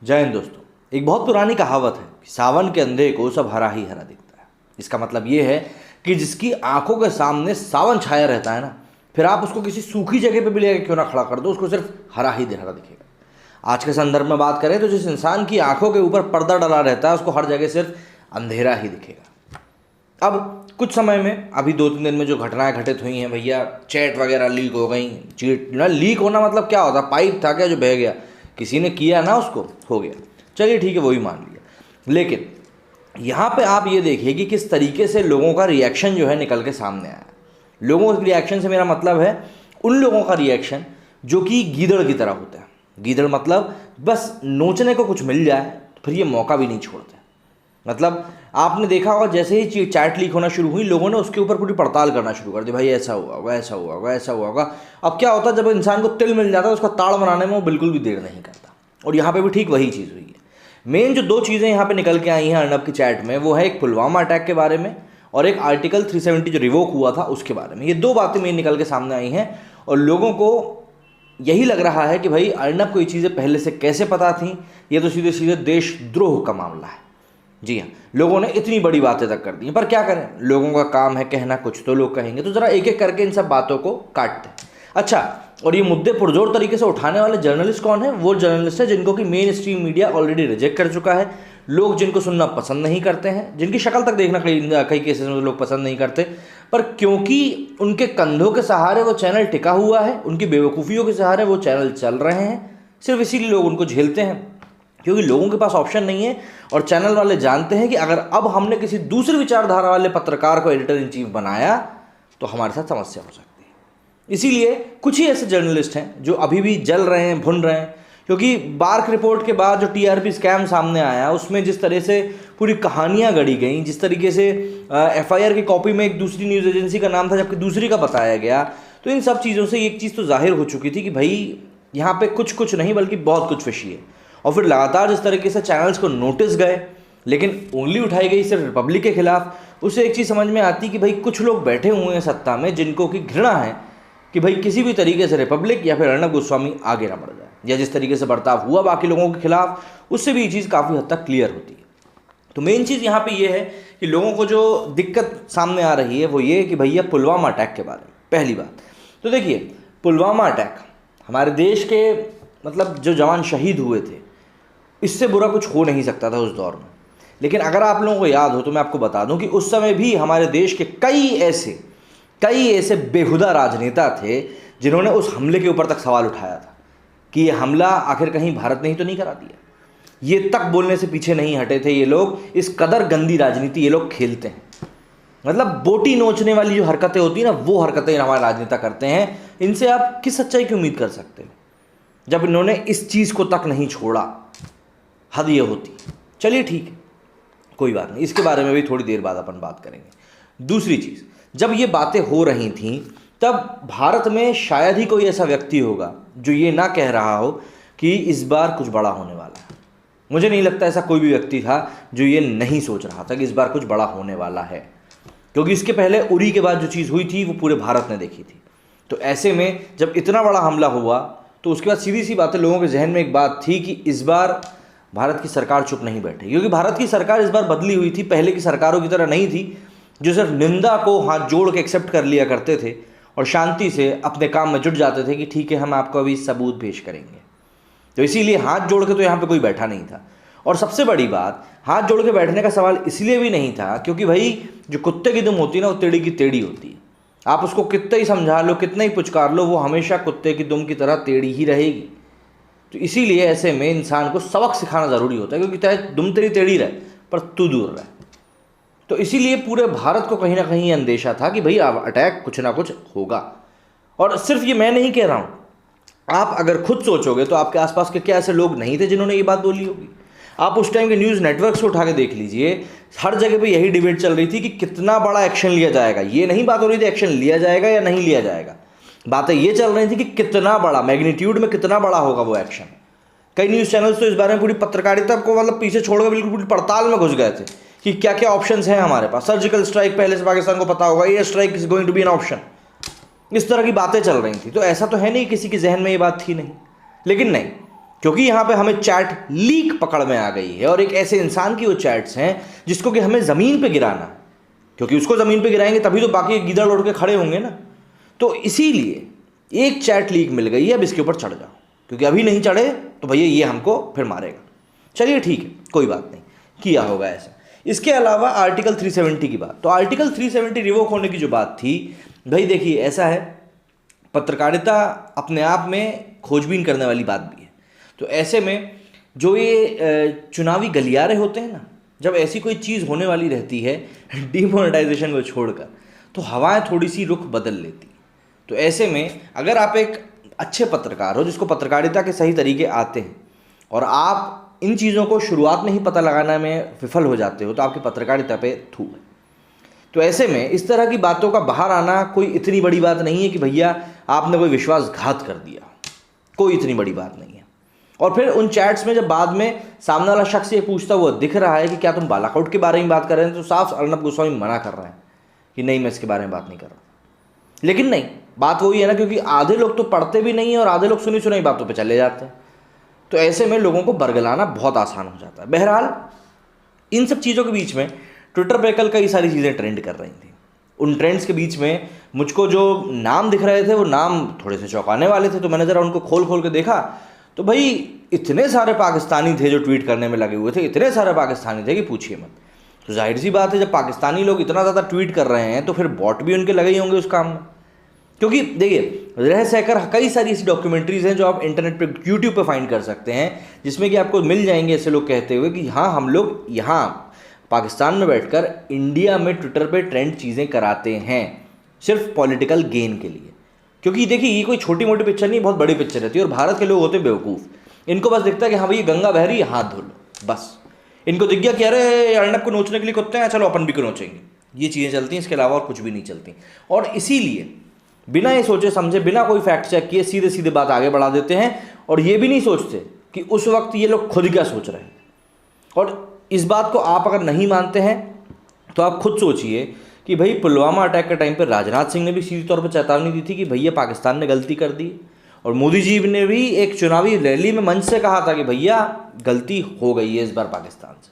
जय हिंद दोस्तों। एक बहुत पुरानी कहावत है कि सावन के अंधे को सब हरा ही हरा दिखता है। इसका मतलब ये है कि जिसकी आंखों के सामने सावन छाया रहता है ना, फिर आप उसको किसी सूखी जगह पे भी लेकर क्यों ना खड़ा कर दो, उसको सिर्फ हरा ही हरा दिखेगा। आज के संदर्भ में बात करें तो जिस इंसान की आंखों के ऊपर पर्दा डला रहता है उसको हर जगह सिर्फ अंधेरा ही दिखेगा। अब कुछ समय में, अभी 2-3 दिन में जो घटनाएं घटित हुई हैं भैया, चैट वगैरह लीक हो गई। चीट ना, लीक होना मतलब क्या होता? पाइप था क्या जो बह गया? किसी ने किया ना, उसको हो गया, चलिए ठीक है, वही मान लिया। लेकिन यहाँ पे आप ये देखिए कि किस तरीके से लोगों का रिएक्शन जो है निकल के सामने आया। लोगों के रिएक्शन से मेरा मतलब है उन लोगों का रिएक्शन जो कि गीदड़ की तरह होता है। गीदड़ मतलब बस नोचने को कुछ मिल जाए तो फिर ये मौका भी नहीं छोड़ते। मतलब आपने देखा होगा, जैसे ही चैट लीक होना शुरू हुई, लोगों ने उसके ऊपर पूरी पड़ताल करना शुरू कर दी। भाई ऐसा हुआ होगा, ऐसा हुआ होगा, ऐसा हुआ होगा। अब क्या होता है, जब इंसान को तिल मिल जाता है उसका ताड़ बनाने में वो बिल्कुल भी देर नहीं करता। और यहाँ पे भी ठीक वही चीज़ हुई है। मेन जो 2 चीज़ें यहाँ पे निकल के आई हैं अर्नब की चैट में, वो है एक पुलवामा अटैक के बारे में और एक आर्टिकल 370 जो रिवोक हुआ था उसके बारे में। ये 2 बातें मेन निकल के सामने आई हैं और लोगों को यही लग रहा है कि भाई अर्नब को ये चीज़ें पहले से कैसे पता थी। ये तो सीधे सीधे देशद्रोह का मामला है। जी हाँ, लोगों ने इतनी बड़ी बातें तक कर दी, पर क्या करें, लोगों का काम है कहना, कुछ तो लोग कहेंगे। तो ज़रा एक एक करके इन सब बातों को काटते हैं। अच्छा, और ये मुद्दे पुरजोर तरीके से उठाने वाले जर्नलिस्ट कौन है? वो जर्नलिस्ट है जिनको कि main stream media already reject कर चुका है। लोग जिनको सुनना पसंद नहीं करते हैं, जिनकी शक्ल तक देखना कई केसेस में लोग पसंद नहीं करते, पर क्योंकि उनके कंधों के सहारे वो चैनल टिका हुआ है, उनकी बेवकूफ़ियों के सहारे वो चैनल चल रहे हैं, सिर्फ इसीलिए लोग उनको झेलते हैं, क्योंकि लोगों के पास ऑप्शन नहीं है। और चैनल वाले जानते हैं कि अगर अब हमने किसी दूसरी विचारधारा वाले पत्रकार को एडिटर इन चीफ बनाया तो हमारे साथ समस्या हो सकती है। इसीलिए कुछ ही ऐसे जर्नलिस्ट हैं जो अभी भी जल रहे हैं, भुन रहे हैं। क्योंकि बार्क रिपोर्ट के बाद जो टीआरपी स्कैम सामने आया, उसमें जिस तरह से पूरी कहानियां गढ़ी गई, जिस तरीके से एफआईआर की कॉपी में एक दूसरी न्यूज़ एजेंसी का नाम था जबकि दूसरी का बताया गया, तो इन सब चीज़ों से एक चीज़ तो जाहिर हो चुकी थी कि भाई यहाँ पे कुछ नहीं बल्कि बहुत कुछ फिशी है। और फिर लगातार जिस तरीके से चैनल्स को नोटिस गए, लेकिन उंगली उठाई गई सिर्फ रिपब्लिक के खिलाफ, उससे एक चीज़ समझ में आती कि भाई कुछ लोग बैठे हुए हैं सत्ता में जिनको कि घृणा है कि भाई किसी भी तरीके से रिपब्लिक या फिर अर्नब गोस्वामी आगे ना बढ़ जाए, या जिस तरीके से बर्ताव हुआ बाकी लोगों के खिलाफ, उससे भी ये चीज़ काफ़ी हद तक क्लियर होती है। तो मेन चीज़ यहाँ पे ये है कि लोगों को जो दिक्कत सामने आ रही है वो ये कि भैया पुलवामा अटैक के बारे में। पहली बात तो देखिए, पुलवामा अटैक हमारे देश के मतलब जो जवान शहीद हुए थे, इससे बुरा कुछ हो नहीं सकता था उस दौर में। लेकिन अगर आप लोगों को याद हो तो मैं आपको बता दूं कि उस समय भी हमारे देश के कई ऐसे बेहुदा राजनेता थे जिन्होंने उस हमले के ऊपर तक सवाल उठाया था कि ये हमला आखिर कहीं भारत ने ही तो नहीं करा दिया। ये तक बोलने से पीछे नहीं हटे थे ये लोग। इस कदर गंदी राजनीति ये लोग खेलते हैं। मतलब बोटी नोचने वाली जो हरकतें होती है ना, वो हरकतें हमारे राजनेता करते हैं। इनसे आप किस सच्चाई की उम्मीद कर सकते हैं जब इन्होंने इस चीज़ को तक नहीं छोड़ा? हद ये होती। चलिए ठीक है, कोई बात नहीं, इसके बारे में भी थोड़ी देर बाद अपन बात करेंगे। दूसरी चीज़, जब ये बातें हो रही थीं तब भारत में शायद ही कोई ऐसा व्यक्ति होगा जो ये ना कह रहा हो कि इस बार कुछ बड़ा होने वाला है। मुझे नहीं लगता ऐसा कोई भी व्यक्ति था जो ये नहीं सोच रहा था कि इस बार कुछ बड़ा होने वाला है, क्योंकि इसके पहले उरी के बाद जो चीज़ हुई थी वो पूरे भारत ने देखी थी। तो ऐसे में जब इतना बड़ा हमला हुआ तो उसके बाद सीधी सी बात है, लोगों के जहन में एक बात थी कि इस बार भारत की सरकार चुप नहीं बैठे, क्योंकि भारत की सरकार इस बार बदली हुई थी, पहले की सरकारों की तरह नहीं थी जो सिर्फ निंदा को हाथ जोड़ के एक्सेप्ट कर लिया करते थे और शांति से अपने काम में जुट जाते थे कि ठीक है हम आपको अभी सबूत पेश करेंगे। तो इसीलिए हाथ जोड़ के तो यहाँ पे कोई बैठा नहीं था। और सबसे बड़ी बात, हाथ जोड़ के बैठने का सवाल इसलिए भी नहीं था क्योंकि भाई जो कुत्ते की दुम होती है ना, वो टेढ़ी की टेढ़ी होती है। आप उसको कितना ही समझा लो, कितना ही पुचकार लो, वो हमेशा कुत्ते की दुम की तरह टेढ़ी ही रहेगी। तो इसीलिए ऐसे में इंसान को सबक सिखाना ज़रूरी होता है, क्योंकि चाहे दुम तेरी टेढ़ी रहे पर तू दूर रहे। तो इसीलिए पूरे भारत को कहीं ना कहीं अंदेशा था कि भाई अटैक कुछ ना कुछ होगा। और सिर्फ ये मैं नहीं कह रहा हूँ, आप अगर खुद सोचोगे तो आपके आसपास के क्या ऐसे लोग नहीं थे जिन्होंने ये बात बोली होगी? आप उस टाइम के न्यूज़ नेटवर्क से उठा के देख लीजिए, हर जगह पे यही डिबेट चल रही थी कि कितना बड़ा एक्शन लिया जाएगा। ये नहीं बात हो रही थी एक्शन लिया जाएगा या नहीं लिया जाएगा, बातें ये चल रही थी कि कितना बड़ा मैग्नीट्यूड में कितना बड़ा होगा वो एक्शन। कई न्यूज़ चैनल्स तो इस बारे में पूरी पत्रकारिता को मतलब पीछे छोड़कर बिल्कुल पूरी पड़ताल में घुस गए थे कि क्या क्या ऑप्शंस हैं हमारे पास। सर्जिकल स्ट्राइक पहले से पाकिस्तान को पता होगा, air strike is going to be an option. इस तरह की बातें चल रही थी। तो ऐसा तो है नहीं किसी के जहन में ये बात थी नहीं, लेकिन नहीं, क्योंकि यहाँ पे हमें चैट लीक पकड़ में आ गई है और एक ऐसे इंसान की वो चैट्स हैं जिसको कि हमें ज़मीन पे गिराना, क्योंकि उसको ज़मीन पे गिराएंगे तभी तो बाकी गीदड़ उड़ के खड़े होंगे ना। तो इसीलिए एक चैट लीक मिल गई है, अब इसके ऊपर चढ़ जाओ, क्योंकि अभी नहीं चढ़े तो भैया ये हमको फिर मारेगा। चलिए ठीक है, कोई बात नहीं, किया होगा ऐसा। इसके अलावा आर्टिकल 370 की बात, तो आर्टिकल 370 रिवोक होने की जो बात थी, भाई देखिए ऐसा है, पत्रकारिता अपने आप में खोजबीन करने वाली बात भी है। तो ऐसे में जो ये चुनावी गलियारे होते हैं ना, जब ऐसी कोई चीज़ होने वाली रहती है डिमोनेटाइजेशन को छोड़कर, तो हवाएं थोड़ी सी रुख बदल लेती। तो ऐसे में अगर आप एक अच्छे पत्रकार हो जिसको पत्रकारिता के सही तरीके आते हैं और आप इन चीज़ों को शुरुआत में ही पता लगाने में विफल हो जाते हो, तो आपकी पत्रकारिता पे थू है। तो ऐसे में इस तरह की बातों का बाहर आना कोई इतनी बड़ी बात नहीं है कि भैया आपने कोई विश्वासघात कर दिया, कोई इतनी बड़ी बात नहीं है। और फिर उन चैट्स में जब बाद में सामने वाला शख्स ये पूछता हुआ दिख रहा है कि क्या तुम बालाकोट के बारे में बात कर रहे हैं, तो साफ अर्नब गोस्वामी मना कर रहे हैं कि नहीं, मैं इसके बारे में बात नहीं कर रहा। लेकिन नहीं, बात वही है ना, क्योंकि आधे लोग तो पढ़ते भी नहीं है और आधे लोग सुनी सुनाई बातों पर चले जाते हैं। तो ऐसे में लोगों को बरगलाना बहुत आसान हो जाता है। बहरहाल इन सब चीज़ों के बीच में ट्विटर पे कल कई सारी चीज़ें ट्रेंड कर रही थी। उन ट्रेंड्स के बीच में मुझको जो नाम दिख रहे थे वो नाम थोड़े से चौंकाने वाले थे। तो मैंने ज़रा उनको खोल खोल के देखा, तो भाई इतने सारे पाकिस्तानी थे जो ट्वीट करने में लगे हुए थे, इतने सारे पाकिस्तानी थे कि पूछिए मत। तो जाहिर सी बात है, जब पाकिस्तानी लोग इतना ज़्यादा ट्वीट कर रहे हैं तो फिर बॉट भी उनके लगे ही होंगे उस काम में। क्योंकि देखिए, रह सहकर कई सारी ऐसी डॉक्यूमेंट्रीज़ हैं जो आप इंटरनेट पे यूट्यूब पे फाइंड कर सकते हैं, जिसमें कि आपको मिल जाएंगे ऐसे लोग कहते हुए कि हाँ, हम लोग यहाँ पाकिस्तान में बैठकर इंडिया में ट्विटर पे ट्रेंड चीज़ें कराते हैं सिर्फ पॉलिटिकल गेन के लिए। क्योंकि देखिए, ये कोई छोटी मोटी पिक्चर नहीं, बहुत बड़ी पिक्चर रहती है। और भारत के लोग होते बेवकूफ़, इनको बस दिखता है कि हाँ भाई गंगा बह रही है, हाथ धो लो, बस। इनको दिख गया कि अरे अर्नब को नोचने के लिए कुत्ते हैं, चलो अपन भी को नोचेंगे। ये चीज़ें चलती हैं, इसके अलावा और कुछ भी नहीं चलती। और इसीलिए बिना ये सोचे समझे, बिना कोई फैक्ट चेक किए सीधे सीधे बात आगे बढ़ा देते हैं और ये भी नहीं सोचते कि उस वक्त ये लोग खुद क्या सोच रहे हैं। और इस बात को आप अगर नहीं मानते हैं तो आप खुद सोचिए कि भाई पुलवामा अटैक के टाइम पर राजनाथ सिंह ने भी सीधी तौर पर चेतावनी दी थी कि भैया पाकिस्तान ने गलती कर दी, और मोदी जी ने भी एक चुनावी रैली में मंच से कहा था कि भैया गलती हो गई है इस बार पाकिस्तान से।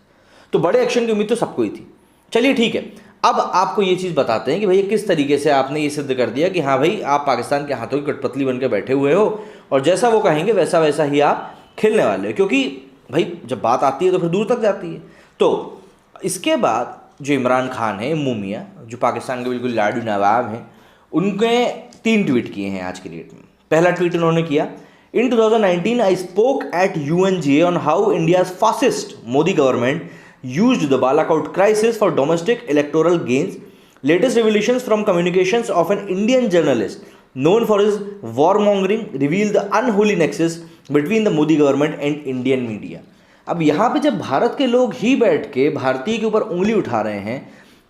तो बड़े एक्शन की उम्मीद तो सबको ही थी। चलिए ठीक है, अब आपको ये चीज़ बताते हैं कि भैया किस तरीके से आपने ये सिद्ध कर दिया कि हाँ भाई आप पाकिस्तान के हाथों की कठपुतली बन के बैठे हुए हो और जैसा वो कहेंगे वैसा वैसा ही आप खेलने वाले हो। क्योंकि भाई जब बात आती है तो फिर दूर तक जाती है। तो इसके बाद जो इमरान खान है, मूमिया, जो पाकिस्तान के बिल्कुल लाडू नवाब हैं, उनके 3 ट्वीट किए हैं आज के डेट में। पहला ट्वीट उन्होंने किया, इन 2019 I spoke at UNGA on how India's fascist Modi government used the Balakot crisis for domestic electoral gains. Latest revelations from communications of an Indian journalist known for his warmongering reveal the unholy nexus between the Modi government and Indian media. अब यहाँ पे जब भारत के लोग ही बैठ के भारतीय के ऊपर उंगली उठा रहे हैं,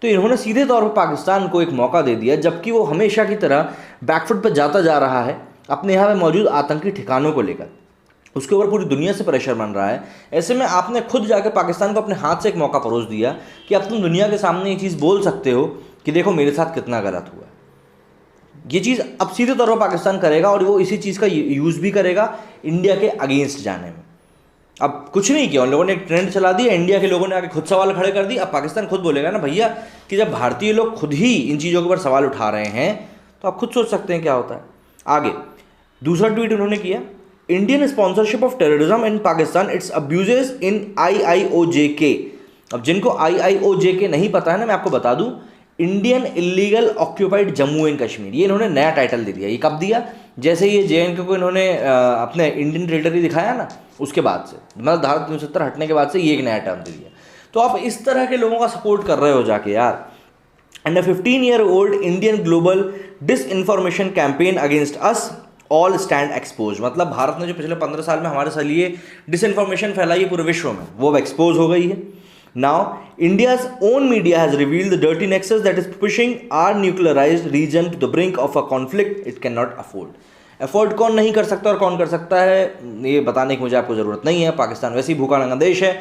तो इन्होंने सीधे तौर पर पाकिस्तान को एक मौका दे दिया, जबकि वो हमेशा की तरह बैकफुट पर जाता जा रहा है अपने यहाँ पे मौजूद आतंकी ठिकानों को लेकर। उसके ऊपर पूरी दुनिया से प्रेशर बन रहा है। ऐसे में आपने खुद जाकर पाकिस्तान को अपने हाथ से एक मौका परोस दिया कि अब तुम दुनिया के सामने ये चीज़ बोल सकते हो कि देखो मेरे साथ कितना गलत हुआ है। ये चीज़ अब सीधे तौर पर पाकिस्तान करेगा और वो इसी चीज़ का यूज़ भी करेगा इंडिया के अगेंस्ट जाने में। अब कुछ नहीं किया, उन लोगों ने एक ट्रेंड चला दिया, इंडिया के लोगों ने आके खुद सवाल खड़े कर दिए। अब पाकिस्तान खुद बोलेगा ना भैया कि जब भारतीय लोग खुद ही इन चीज़ों के ऊपर सवाल उठा रहे हैं तो आप खुद सोच सकते हैं क्या होता है आगे। दूसरा ट्वीट उन्होंने किया, Indian sponsorship of terrorism in Pakistan it's abuses in IIOJK। अब जिनको IIOJK नहीं पता है ना, मैं आपको बता दूं, Indian illegal occupied Jammu and Kashmir. ये इन्होंने नया टाइटल दे दिया। ये कब दिया? जैसे ये JNK को इन्होंने अपने इंडियन टेरिटरी दिखाया ना, उसके बाद से, मतलब धारा 370 हटने के बाद से ये एक नया टर्म दे दिया। तो आप इस तरह के लोगों का सपोर्ट कर रहे हो जाके यार। And a 15-year-old Indian global disinformation campaign against us all stand expose. मतलब भारत ने जो पिछले 15 साल में हमारे साथ लिए डिसइन्फॉर्मेशन फैलाई है पूरे विश्व में, वो अब एक्सपोज हो गई है। Now India's own media has revealed the dirty nexus that is pushing our nuclearised region to the brink of a conflict it can not afford कौन नहीं कर सकता और कौन कर सकता है, ये बताने की मुझे आपको ज़रूरत नहीं है। पाकिस्तान वैसे ही भूखा नंगा देश है।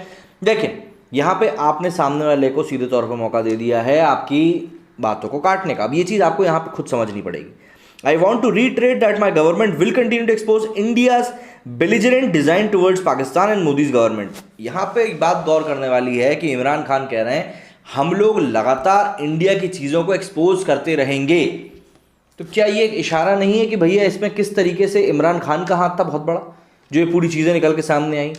लेकिन यहाँ पे आपने सामने वाले को सीधे तौर पर मौका दे दिया है आपकी बातों को काटने का। अब ये चीज़ आपको यहाँ पे खुद समझनी पड़ेगी। I want to reiterate that my government will continue to expose India's belligerent design towards Pakistan and Modi's government. यहाँ पे एक बात गौर करने वाली है कि इमरान खान कह रहे हैं हम लोग लगातार इंडिया की चीज़ों को एक्सपोज करते रहेंगे। तो क्या ये एक इशारा नहीं है कि भैया इसमें किस तरीके से इमरान खान का हाथ था बहुत बड़ा, जो ये पूरी चीज़ें निकल के सामने आई?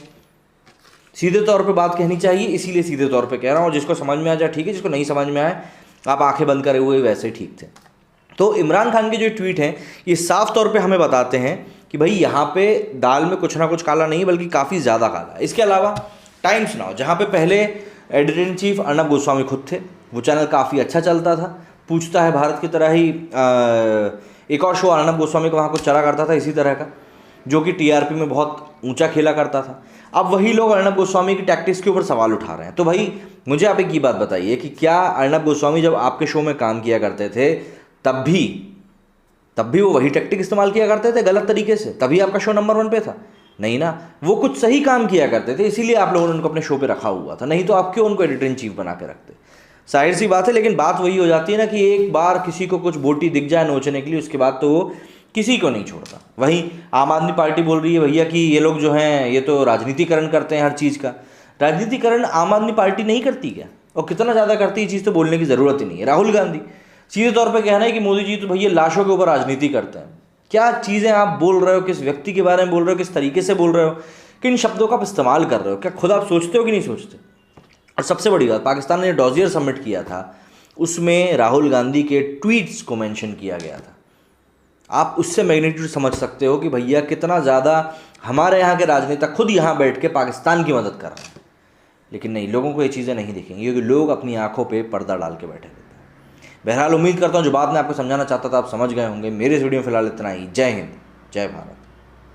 सीधे तौर पे बात कहनी चाहिए, इसीलिए सीधे तौर पे कह रहा हूँ। जिसको समझ में आ जाए ठीक है, जिसको नहीं समझ में आए आप आंखें बंद करे हुए वैसे ठीक थे। तो इमरान खान के जो ट्वीट हैं ये साफ तौर पे हमें बताते हैं कि भाई यहाँ पे दाल में कुछ ना कुछ काला नहीं बल्कि काफ़ी ज़्यादा काला है। इसके अलावा टाइम्स नाउ, जहाँ पे पहले editor in chief Arnab Goswami खुद थे, वो चैनल काफ़ी अच्छा चलता था, पूछता है भारत की तरह ही एक और शो अर्नब गोस्वामी का वहाँ कुछ चला करता था इसी तरह का, जो कि टीआरपी में बहुत ऊंचा खेला करता था। अब वही लोग अर्नब गोस्वामी की टैक्टिक्स के ऊपर सवाल उठा रहे हैं। तो भाई मुझे आप एक ही बात बताइए कि क्या अर्नब गोस्वामी जब आपके शो में काम किया करते थे तब भी वो वही टैक्टिक इस्तेमाल किया करते थे गलत तरीके से? तभी आपका शो नंबर 1 पे था? नहीं ना, वो कुछ सही काम किया करते थे, इसीलिए आप लोगों ने उनको अपने शो पे रखा हुआ था। नहीं तो आप क्यों उनको एडिटर इन चीफ बना के रखते? जाहिर सी बात है। लेकिन बात वही हो जाती है ना कि एक बार किसी को कुछ बोटी दिख जाए नोचने के लिए, उसके बाद तो वो किसी को नहीं छोड़ता। वहीं आम आदमी पार्टी बोल रही है भैया कि ये लोग जो हैं ये तो राजनीतिकरण करते हैं हर चीज़ का। राजनीतिकरण आम आदमी पार्टी नहीं करती क्या? और कितना ज़्यादा करती है, ये चीज़ तो बोलने की ज़रूरत ही नहीं है। राहुल गांधी सीधे तौर पे कहना है कि मोदी जी तो भैया लाशों के ऊपर राजनीति करते हैं। क्या चीज़ें आप बोल रहे हो, किस व्यक्ति के बारे में बोल रहे हो, किस तरीके से बोल रहे हो, किन शब्दों का आप इस्तेमाल कर रहे हो? क्या खुद आप सोचते हो कि नहीं सोचते? और सबसे बड़ी बात, पाकिस्तान ने डॉजियर सबमिट किया था, उसमें राहुल गांधी के ट्वीट्स को मेंशन किया गया था। आप उससे मैग्नीट्यूड समझ सकते हो कि भैया कितना ज़्यादा हमारे यहाँ के राजनेता खुद यहाँ बैठ के पाकिस्तान की मदद कर रहे हैं। लेकिन नहीं, लोगों को ये चीज़ें नहीं दिखेंगी क्योंकि लोग अपनी आंखों पे पर्दा डाल के बैठे रहते हैं। बहरहाल उम्मीद करता हूँ जो बात मैं आपको समझाना चाहता था आप समझ गए होंगे। मेरे इस वीडियो में फिलहाल इतना ही। जय हिंद, जय भारत।